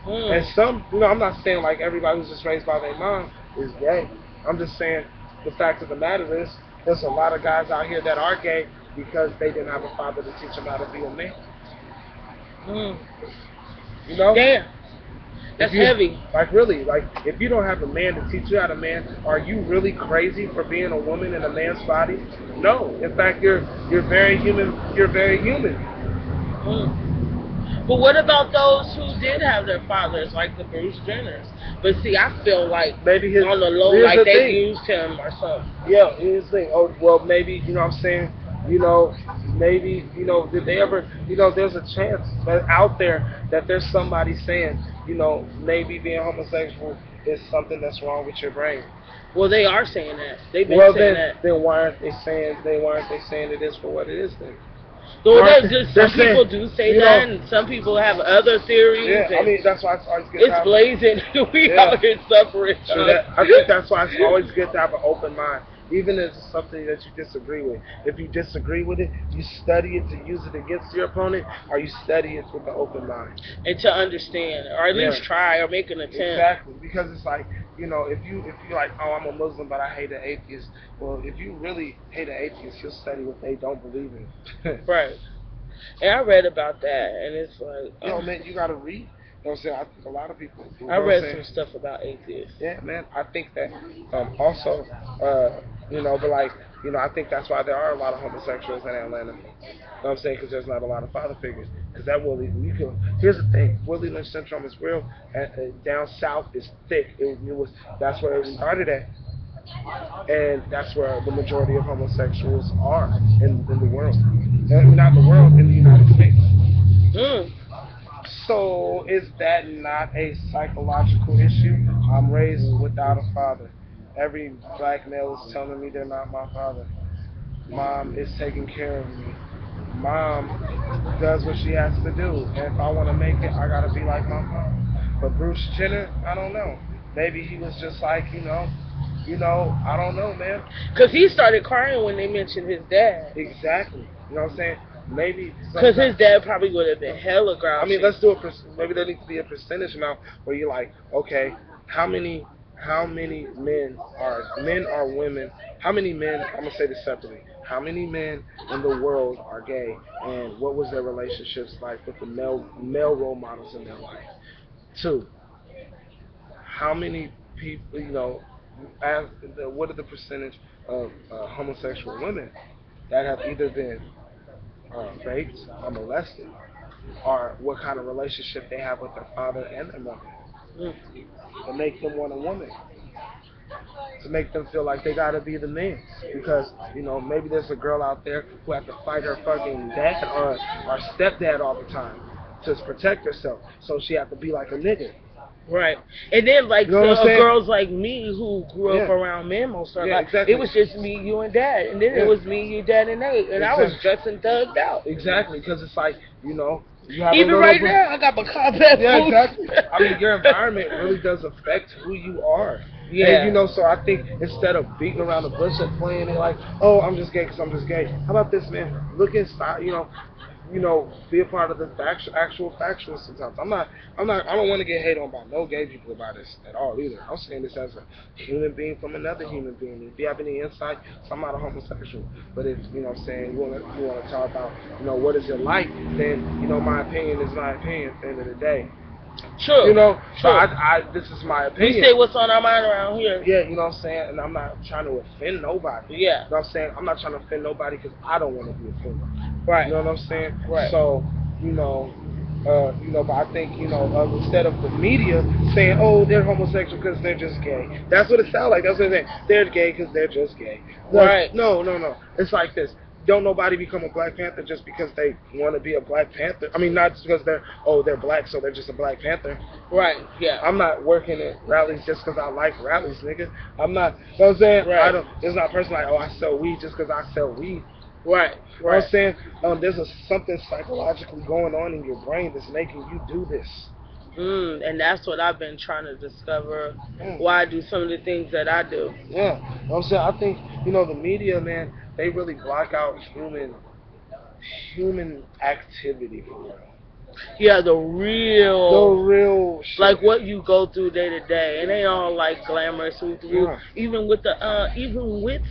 And some, I'm not saying like everybody who's just raised by their mom is gay. I'm just saying the fact of the matter is there's a lot of guys out here that are gay because they didn't have a father to teach them how to be a man.
Damn. That's heavy.
Like really, if you don't have a man to teach you how to man, are you really crazy for being a woman in a man's body? No. In fact, you're very human. You're very human.
But what about those who did have their fathers, like the Bruce Jenners? But see, I feel like
maybe
on the low, like they used him or something.
Yeah, here's the thing. Oh, well, maybe, you know what I'm saying? Maybe, did they ever, there's a chance that out there that there's somebody saying, maybe being homosexual is something that's wrong with your brain.
Well, they are saying that. They've been saying that.
Then why aren't they saying it is for what it is then?
Well, some people do say that, and some people have other theories.
Yeah, I mean, that's why it's always good.
It's blazing. We out here suffering.
I think that's why it's always good to have an open mind, even if it's something that you disagree with. If you disagree with it, you study it to use it against your opponent, or you study it with an open mind.
And to understand, or at least try, or make an attempt.
Exactly, because it's like, if you're like, oh, I'm a Muslim, but I hate an atheist. Well, if you really hate an atheist, you'll study what they don't believe in.
Right. And I read about that, and it's like,
man, you gotta read. know what I'm saying? I think a lot of people. You know
I
what I'm
read
saying?
some stuff about atheists.
Yeah, man. I think that also, but like, I think that's why there are a lot of homosexuals in Atlanta. You know what I'm saying? Because there's not a lot of father figures. Because that Willie, here's the thing: Willie Lynch syndrome is real. Down south is thick. That's where it started at, and that's where the majority of homosexuals are in the world. Not in the world, in the United States.
Mm.
So is that not a psychological issue? I'm raised without a father. Every black male is telling me they're not my father. Mom is taking care of me. Mom does what she has to do. And if I want to make it, I got to be like my mom. But Bruce Jenner, I don't know. Maybe he was just like, I don't know, man.
Because he started crying when they mentioned his dad.
Exactly. You know what I'm saying? Maybe
because his dad probably would have been hella grouchy.
I mean, let's do maybe there needs to be a percentage amount where you're like, okay, how many men are women? How many men? I'm gonna say this separately. How many men in the world are gay, and what was their relationships like with the male role models in their life? Two, how many people, what are the percentage of homosexual women that have either been raped or molested, or what kind of relationship they have with their father and their mother, to make them want a woman, to make them feel like they gotta be the man. Because, maybe there's a girl out there who has to fight her fucking dad or stepdad all the time to protect herself. So she has to be like a nigga.
Right. And then, like,
you know
girls like me who grew up around men most of the time,
exactly.
It was just me, you, and dad. And then it was me, you, dad, and Nate. And I was dressing thugged out.
Exactly, because it's like, you have
even right now, I got my combat boots.
Yeah, exactly. I mean, your environment really does affect who you are.
Yeah.
And, so I think instead of beating around the bush and playing it like, oh, I'm just gay because I'm just gay. How about this, man? Look inside, be a part of the actual factual sometimes. I don't want to get hate on by no gay people about this at all either. I'm saying this as a human being from another human being. If you have any insight, so I'm not a homosexual. But if, you know what I'm saying, you want to talk about, what is it like, then, my opinion is my opinion at the end of the day.
True.
So this is my opinion.
We say what's on our mind around here.
Yeah, you know what I'm saying? And I'm not trying to offend nobody.
Yeah.
You know what I'm saying? I'm not trying to offend nobody because I don't want to be offended.
Right.
You know what I'm saying?
Right.
So, but I think, instead of the media saying, oh, they're homosexual because they're just gay. That's what it sounds like. That's what they're saying. They're gay because they're just gay.
Right.
No. It's like this. Don't nobody become a Black Panther just because they want to be a Black Panther. I mean, not just because they're Black, so they're just a Black Panther.
Right, yeah.
I'm not working at rallies just because I like rallies, nigga. I'm not, you know what I'm saying?
Right.
It's not a person like, oh, I sell weed just because I sell weed.
Right,
You know what I'm saying? There's something psychologically going on in your brain that's making you do this.
And that's what I've been trying to discover, why I do some of the things that I do.
Yeah, you know what I'm saying? I think, the media, man, they really block out human activity for real.
Yeah, the real
shit.
Like what you go through day to day. It ain't all like glamorous. Even with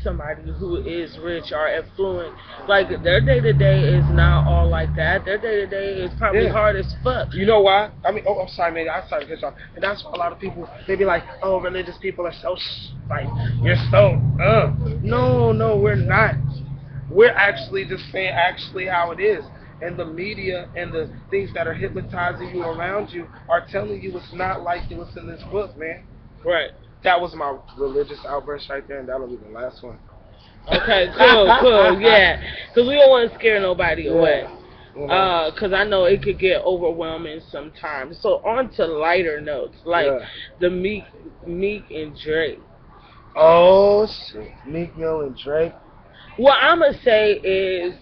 somebody who is rich or affluent, like their day to day is not all like that. Their day to day is probably hard as fuck.
You know why? I mean, I'm sorry, man. I'm sorry to cut you off. And that's why a lot of people, they be like, oh, religious people are so like, you're so No, we're not. We're actually just saying how it is. And the media and the things that are hypnotizing you around you are telling you it's not like what's in this book, man.
Right.
That was my religious outburst right there, and that'll be the last one.
Okay, cool, yeah. Because we don't want to scare nobody away. Because I know it could get overwhelming sometimes. So on to lighter notes, like the Meek and Drake.
Oh, shit. Meek Mill and Drake.
What I'm going to say is,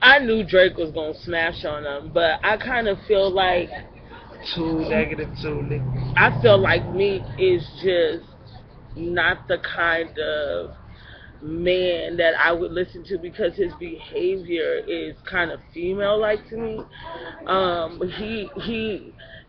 I knew Drake was going to smash on them, but I kind of feel like...
-2, nigga.
I feel like Meek is just not the kind of man that I would listen to because his behavior is kind of female-like to me.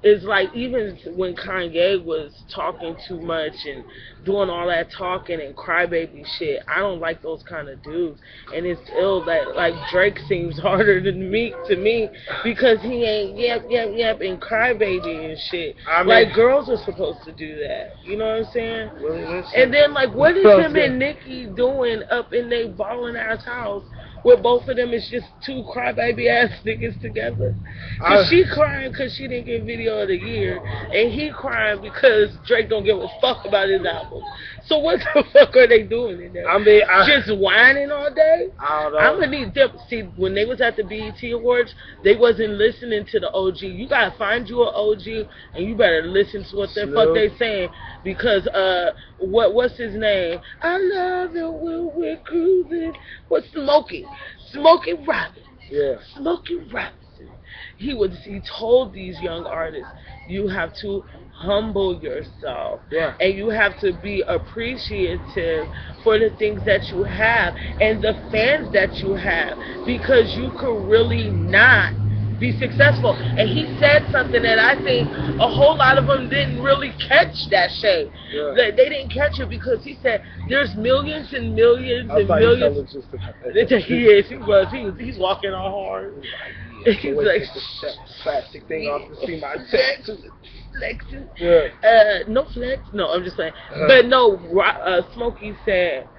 it's like even when Kanye was talking too much and doing all that talking and crybaby shit, I don't like those kind of dudes. And it's ill that like Drake seems harder than Meek to me because he ain't yep and crybaby and shit.
I mean,
like girls are supposed to do that. You know what I'm saying?
Really,
And then like what is him and Nicki doing up in their ballin' ass house? Where both of them is just two crybaby ass niggas together. Cause she crying cause she didn't get video of the year, and he crying because Drake don't give a fuck about his album. So what the fuck are they doing in there?
I mean,
just whining all day?
I don't know.
I'm gonna need them. See, when they was at the BET Awards, they wasn't listening to the OG. You gotta find you an OG, and you better listen to what the fuck they saying, because what's his name? I love it when we're cruising. What's Smokey? Smokey Robinson.
Yeah.
Smokey Robinson. He told these young artists, you have to humble yourself, and you have to be appreciative for the things that you have and the fans that you have, because you could really not be successful. And he said something that I think a whole lot of them didn't really catch that shit. They didn't catch it because he said there's millions and millions and millions. He's walking on hard. He's like,
plastic thing off the see my text.
Flexing. No flex. No, I'm just saying. But no, Smokey said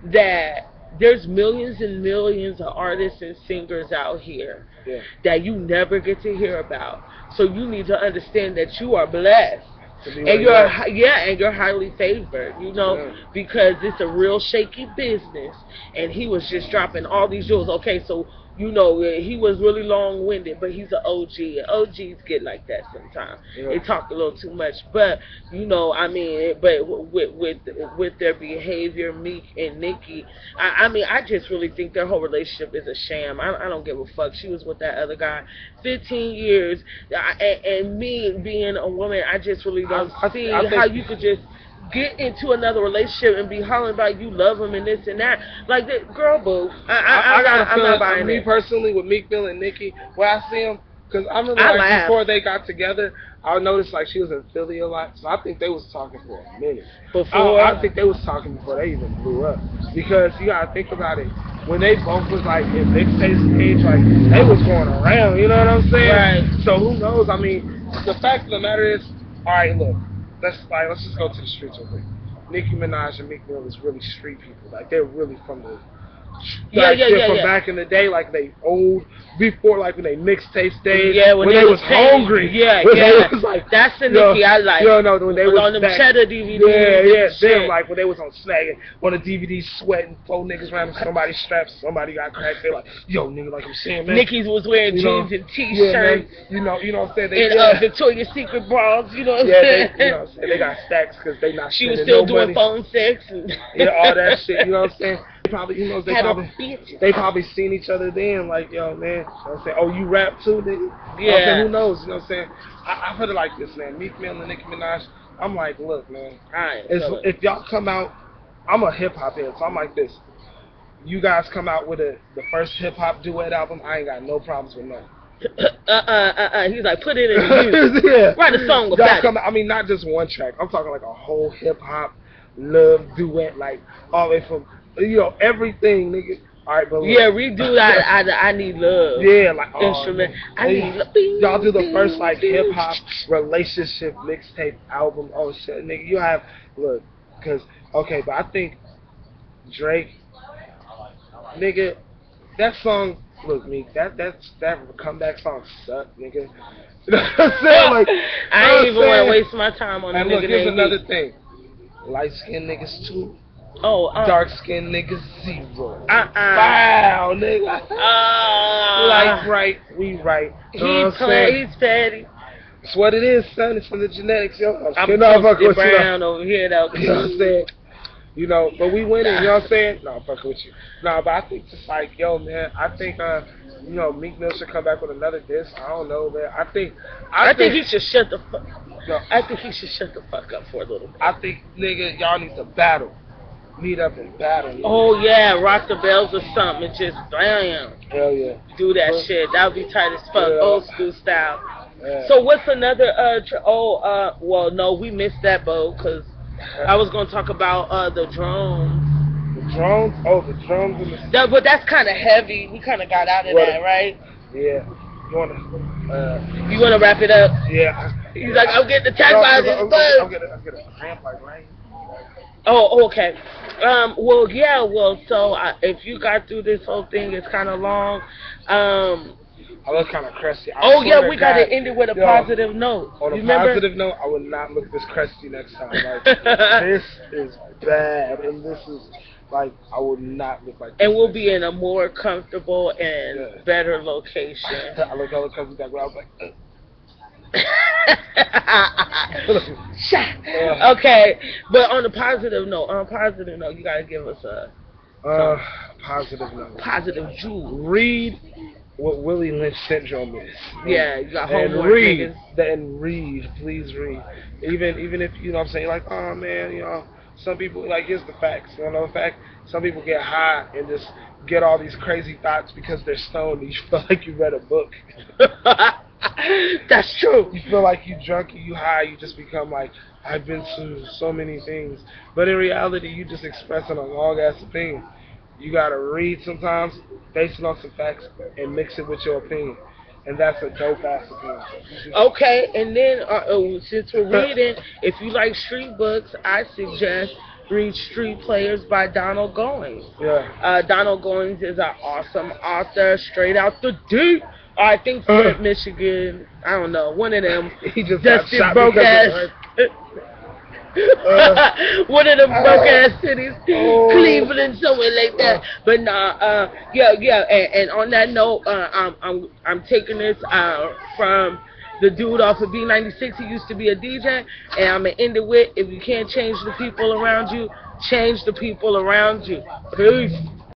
that there's millions and millions of artists and singers out here that you never get to hear about. So you need to understand that you are blessed. And you're highly favored, you know, because it's a real shaky business. And he was just dropping all these jewels. Okay, so you know, he was really long-winded, but he's an OG. And OGs get like that sometimes. They talk a little too much. But, you know, I mean, but with their behavior, Meek and Nicki, I mean, I just really think their whole relationship is a sham. I don't give a fuck. She was with that other guy 15 years. And me being a woman, I just really don't see how you could just get into another relationship and be hollering about you love him and this and that. Like, that, girl, boo. I'm not buying
me
it.
personally, with Meek Mill and Nicki, where I see them, because I remember like, before they got together, I noticed like she was in Philly a lot, so I think they was talking for a minute. I think they was talking before they even blew up, because you gotta think about it. When they both was like in mixtape stage, like they was going around, you know what I'm saying?
Right.
So who knows? I mean, the fact of the matter is, all right, look. Let's just go to the streets real quick. Nicki Minaj and Meek Mill is really street people. Like, they're really from the from back in the day, like they old before, like when they mixtape stage.
Yeah,
when they was hungry.
Yeah.
They was like,
that's the Nicki I like.
No, when they was
on them
back,
cheddar DVDs.
Them like when they was on snagging on the DVD, sweating, 4 niggas around, somebody strapped, somebody got cracked. They like, yo, nigga, like I'm saying, man.
Nicki's was wearing jeans and t-shirts.
You know what I'm saying?
And Victoria's Secret bras, you know what I'm saying?
You know what I'm saying? They got stacks because they not.
She was still doing phone sex and
all that shit. You know what I'm saying? They probably seen each other then, like, yo, man, you know what I'm saying? Oh, you rap too, nigga?
Yeah.
Who knows? You know what I'm saying? I put it like this, man. Meek Mill and Nicki Minaj, I'm like, look, man, if y'all come out, I'm a hip-hop head, so I'm like this. You guys come out with the first hip-hop duet album, I ain't got no problems with that.
He's like, put it in you. Write a song about it.
I mean, not just one track. I'm talking like a whole hip-hop love duet, like all the way from, you know, everything, nigga. All right, but
redo that. I need love.
Yeah, like
instrument. I need love.
Y'all do the first like hip hop relationship mixtape album. Oh shit, nigga, you have but I think Drake, nigga, that song. Look, me, that comeback song sucked, nigga. You know what I'm saying? Like,
I ain't even want to waste my time on.
And look, here's another thing. Light skinned niggas too. Dark skinned niggas 0. Wow, nigga. Like right, we right.
He's petty.
It's what it is, son. It's from the genetics, yo.
I'm fucking brown over here, though.
You know what I'm saying? You know, but we winning. You know what I'm saying? No, I'm fucking with you. No, but I think just like, yo, man. I think you know, Meek Mill should come back with another disc. I don't know, man. I think
he should shut the fuck. No, I think he should shut the fuck up for a little bit.
I think, nigga, y'all need to battle. Meet up and battle.
Oh yeah, rock the bells or something and just bam.
Hell yeah.
Do that shit. That would be tight as fuck. Old school style. So what's another? Well, no, we missed that boat because I was gonna talk about the drones.
The drones? Oh, the drones in the...
But that's kind of heavy. We kind of got out of that, right?
Yeah.
You wanna wrap it up?
Yeah.
He's like, I'm getting attacked by this buzz.
I'm gonna cramp like right.
Oh, okay. Well, yeah. Well, so if you got through this whole thing, it's kind of long.
I look kind of crusty.
Oh yeah, we got to end it with a positive note.
On a positive note, I would not look this crusty next time. Like, this is bad, and this is like I would not look like.
And we'll be in a more comfortable and better location.
I look hella comfortable. I was like.
Okay, but on a positive note, you gotta give us a
positive note.
Positive jewel.
Read what Willie Lynch syndrome is.
Yeah, you got
homework. Read, please read. Even if you know what I'm saying, like, oh man, you know, some people like here's the facts. You know the fact? Some people get high and just get all these crazy thoughts because they're stoned. And you feel like you read a book.
That's true.
You feel like you drunk, you high, you just become like, I've been through so many things. But in reality, you just expressing a long-ass opinion. You got to read sometimes, base it on some facts, and mix it with your opinion. And that's a dope-ass opinion.
Okay, and then since we're reading, if you like street books, I suggest read Street Players by Donald Goins.
Yeah.
Donald Goins is an awesome author, straight out the deep. I think Flint, Michigan. I don't know. One of them.
He just
Dusty
got shot
broke ass. One of them broke ass cities, Cleveland, somewhere like that. But nah, yeah. And on that note, I'm taking this from the dude off of B96. He used to be a DJ, and I'm gonna end it with: if you can't change the people around you, change the people around you. Peace.